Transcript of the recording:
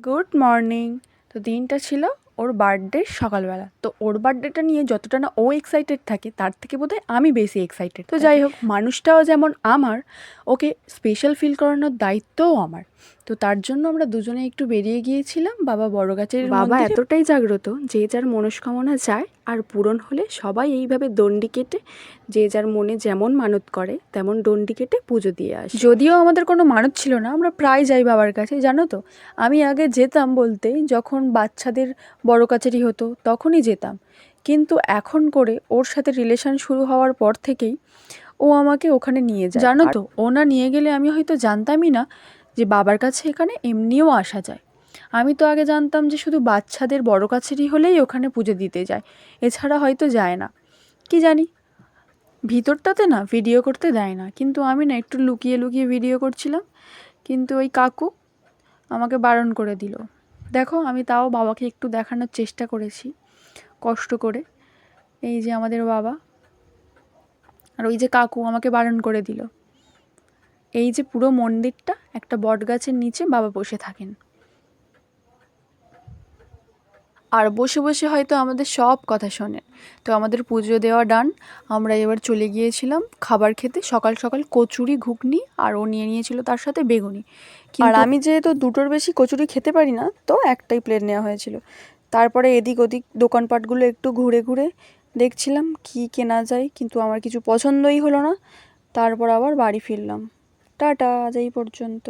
Good morning. তো দিনটা ছিল ওর বার্থডে সকালবেলা। তো ওর বার্থডেটা নিয়ে যতটা না ও এক্সাইটেড থাকে তার থেকে বোধহয় আমি বেশি এক্সাইটেড। তো যাই হোক, মানুষটাও যেমন আমার, ওকে স্পেশাল ফিল করানোর দায়িত্বও আমার। তো তার জন্য আমরা দুজনে একটু বেরিয়ে গিয়েছিলাম বাবা বড়গাছের বাবা এতটাই জাগ্রত, যে যার মনস্কামনা চায় আর পূরণ হলে সবাই এইভাবে দণ্ডি কেটে যে যার মনে যেমন মানত করে তেমন দণ্ডি কেটে পুজো দিয়ে আসে। যদিও আমাদের কোনো মানত ছিল না, আমরা প্রায় যাই বাবার কাছে, জানো তো। আমি আগে যেতাম বলতে যখন বাচ্চাদের বড় কাছারি হতো তখনই যেতাম, কিন্তু এখন করে ওর সাথে রিলেশন শুরু হওয়ার পর থেকেই ও আমাকে ওখানে নিয়ে যায়। জানো তো, ও না নিয়ে গেলে আমি হয়তো জানতামই না যে বাবার কাছে এখানে এমনিও আসা যায়। আমি তো আগে জানতাম যে শুধু বাচ্চাদের বড় কাছারি হলেই ওখানে পুজো দিতে যায়, এছাড়া হয়তো যায় না। কি জানি, ভিতরটাতে না ভিডিও করতে দেয় না, কিন্তু আমি না একটু লুকিয়ে লুকিয়ে ভিডিও করছিলাম, কিন্তু ওই কাকু আমাকে বারণ করে দিল। দেখো, আমি তাও বাবাকে একটু দেখানোর চেষ্টা করেছি কষ্ট করে। এই যে আমাদের বাবা, আর ওই যে কাকু আমাকে বারণ করে দিল। এই যে পুরো মন্দিরটা একটা বট গাছের নিচে বাবা বসে থাকেন, আর বসে বসে হয়তো আমাদের সব কথা শোনেন। তো আমাদের পুজো দেওয়া ডান, আমরা এবার চলে গিয়েছিলাম খাবার খেতে। সকাল সকাল কচুরি ঘুগনি, আর ও নিয়ে নিয়েছিল তার সাথে বেগুনি। আর আমি যেহেতু দুটোর বেশি কচুরি খেতে পারি না, তো একটাই প্লেট নেওয়া হয়েছিল। তারপরে এদিক ওদিক দোকানপাটগুলো একটু ঘুরে ঘুরে দেখছিলাম কি কেনা যায়, কিন্তু আমার কিছু পছন্দই হলো না। তারপর আবার বাড়ি ফিরলাম। টাটা, আজ এই পর্যন্ত।